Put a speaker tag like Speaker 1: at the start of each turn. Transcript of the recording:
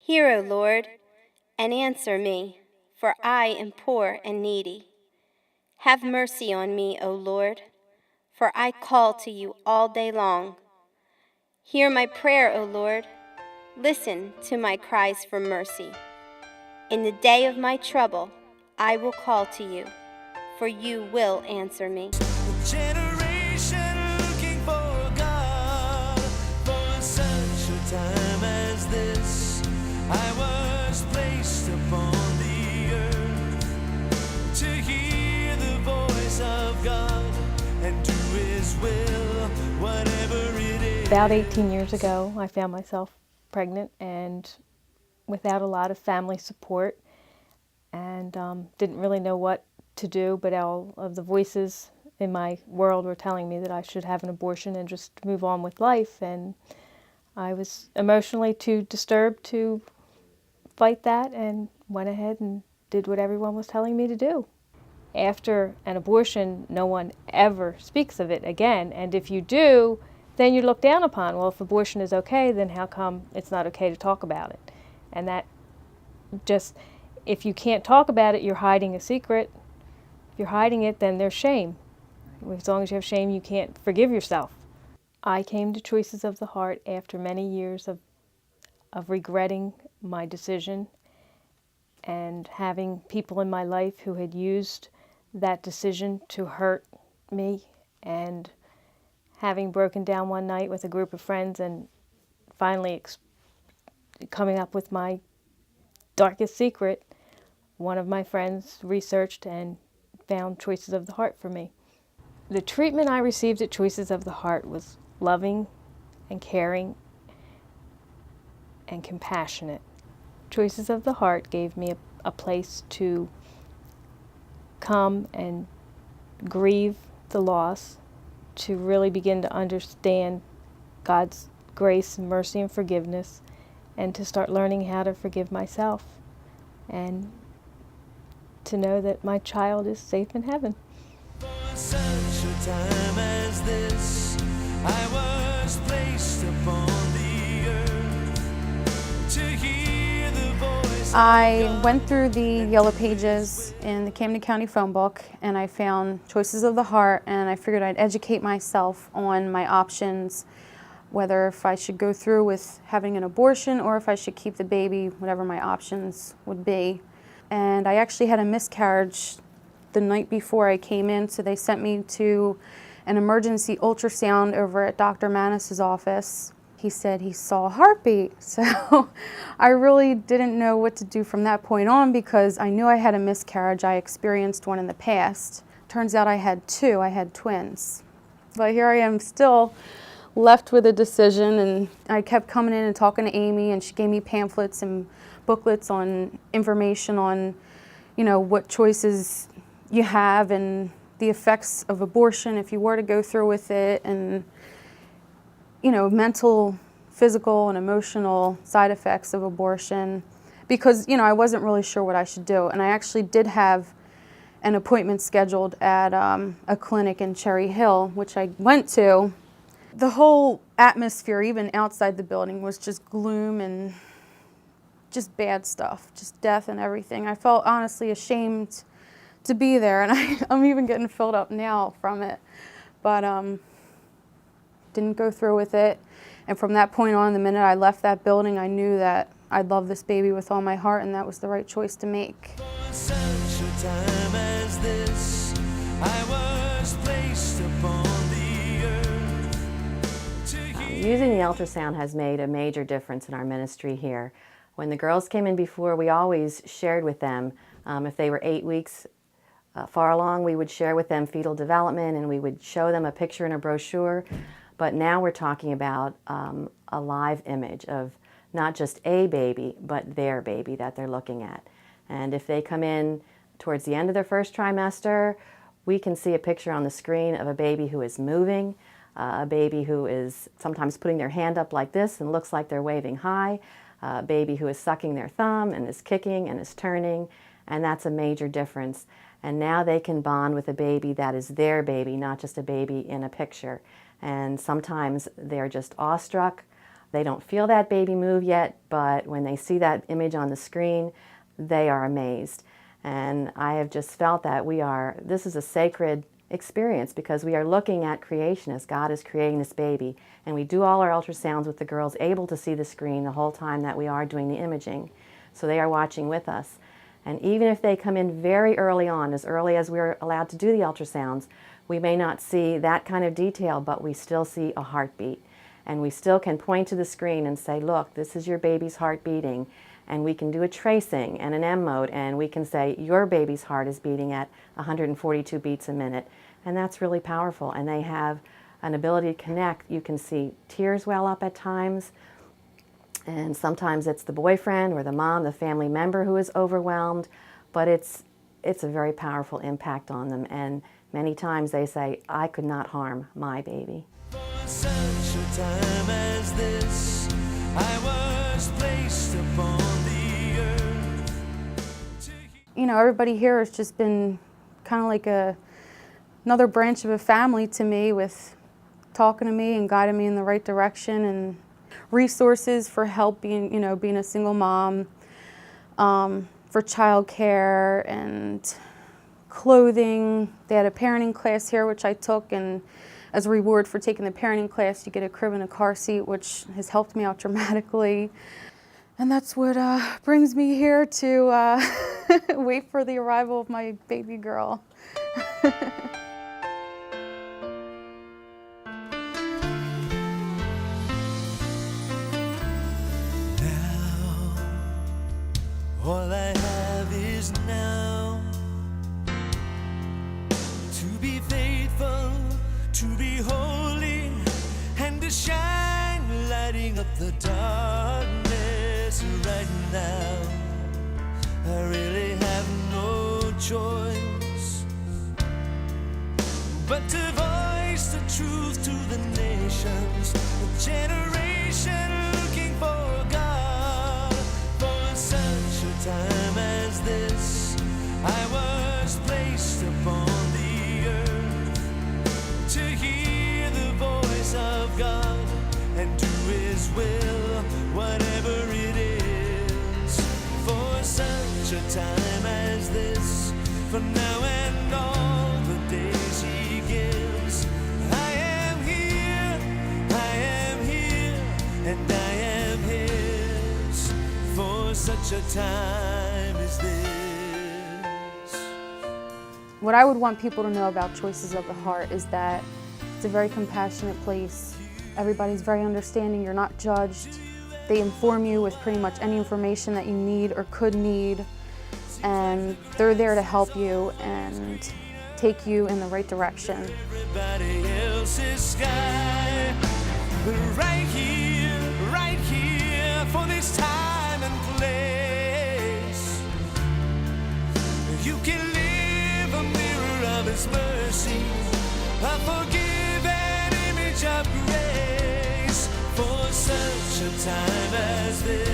Speaker 1: Hear, O Lord, and answer me, for I am poor and needy. Have mercy on me, O Lord, for I call to you all day long. Hear my prayer, O Lord. Listen to my cries for mercy. In the day of my trouble, I will call to you, for you will answer me.
Speaker 2: Generation looking for God, for such a time as this. I was placed upon the earth to hear the voice of God and do His will, whatever it is.
Speaker 3: About 18 years ago, I found myself pregnant and without a lot of family support, and didn't really know what to do, but all of the voices in my world were telling me that I should have an abortion and just move on with life, and I was emotionally too disturbed to fight that and went ahead and did what everyone was telling me to do. After an abortion, no one ever speaks of it again, and if you do, then you're looked down upon. Well, if abortion is okay, then how come it's not okay to talk about it? And that just, if you can't talk about it, you're hiding a secret. If you're hiding it, then there's shame. As long as you have shame, you can't forgive yourself. I came to Choices of the Heart after many years of regretting my decision and having people in my life who had used that decision to hurt me, and having broken down one night with a group of friends and finally coming up with my darkest secret. One of my friends researched and found Choices of the Heart for me. The treatment I received at Choices of the Heart was loving and caring and compassionate. Choices of the Heart gave me a place to come and grieve the loss, to really begin to understand God's grace and mercy and forgiveness, and to start learning how to forgive myself, and to know that my child is safe in heaven.
Speaker 2: For such a time as this, I was placed upon the earth to hear the voice.
Speaker 4: I went through the yellow pages in the Camden County phone book, and I found Choices of the Heart, and I figured I'd educate myself on my options, whether if I should go through with having an abortion or if I should keep the baby, whatever my options would be. And I actually had a miscarriage the night before I came in, so they sent me to an emergency ultrasound over at Dr. Manis's office. He said he saw a heartbeat, so I really didn't know what to do from that point on, because I knew I had a miscarriage. I experienced one in the past. Turns out I had two. I had twins. But here I am still left with a decision, and I kept coming in and talking to Amy, and she gave me pamphlets and booklets on information on, what choices you have and the effects of abortion if you were to go through with it, and mental, physical, and emotional side effects of abortion, because I wasn't really sure what I should do. And I actually did have an appointment scheduled at a clinic in Cherry Hill, which I went to. The whole atmosphere, even outside the building, was just gloom and just bad stuff, just death and everything. I felt honestly ashamed to be there, and I'm even getting filled up now from it. But didn't go through with it. And from that point on, the minute I left that building, I knew that I loved this baby with all my heart, and that was the right choice to make.
Speaker 2: For such a time as this, I was placed upon the earth to hear.
Speaker 5: Using the ultrasound has made a major difference in our ministry here. When the girls came in before, we always shared with them, if they were 8 weeks far along, we would share with them fetal development, and we would show them a picture in a brochure. But now we're talking about a live image of not just a baby, but their baby that they're looking at. And if they come in towards the end of their first trimester, we can see a picture on the screen of a baby who is moving, a baby who is sometimes putting their hand up like this and looks like they're waving hi, a baby who is sucking their thumb and is kicking and is turning, and that's a major difference. And now they can bond with a baby that is their baby, not just a baby in a picture. And sometimes they're just awestruck They don't feel that baby move yet, but when they see that image on the screen, they are amazed. And I have just felt that this is a sacred experience because we are looking at creation as God is creating this baby. And we do all our ultrasounds with the girls able to see the screen the whole time that we are doing the imaging. So they are watching with us. And even if they come in very early on, as early as we're allowed to do the ultrasounds, we may not see that kind of detail, but we still see a heartbeat. And we still can point to the screen and say, look, this is your baby's heart beating. And we can do a tracing and an M mode, and we can say, your baby's heart is beating at 142 beats a minute. And that's really powerful. And they have an ability to connect. You can see tears well up at times. And sometimes it's the boyfriend or the mom, the family member who is overwhelmed. But it's a very powerful impact on them. And many times they say, I could not harm my baby.
Speaker 2: For such a time as this, I was placed upon the earth.
Speaker 4: You know, everybody here has just been kind of like another branch of a family to me, with talking to me and guiding me in the right direction, and resources for help being a single mom, for childcare and clothing. They had a parenting class here, which I took, and as a reward for taking the parenting class, you get a crib and a car seat, which has helped me out dramatically. And that's what brings me here to wait for the arrival of my baby girl.
Speaker 2: All I have is now, to be faithful, to be holy, and to shine, lighting up the darkness right now. I really have no choice but to voice the truth to the nations, the generation looking for God. For such a time as this, I was placed upon the earth to hear the voice of God and do His will, whatever it is. For such a time as this, from now and all the days He gives, I am here, and I am His. For such a time as this.
Speaker 4: What I would want people to know about Choices of the Heart is that it's a very compassionate place. Everybody's very understanding. You're not judged. They inform you with pretty much any information that you need or could need, and they're there to help you and take you in the right direction.
Speaker 2: Everybody else's sky, but right here, for this time and place, you can live a mirror of His mercy, a forgiven image of grace. For such a time as this,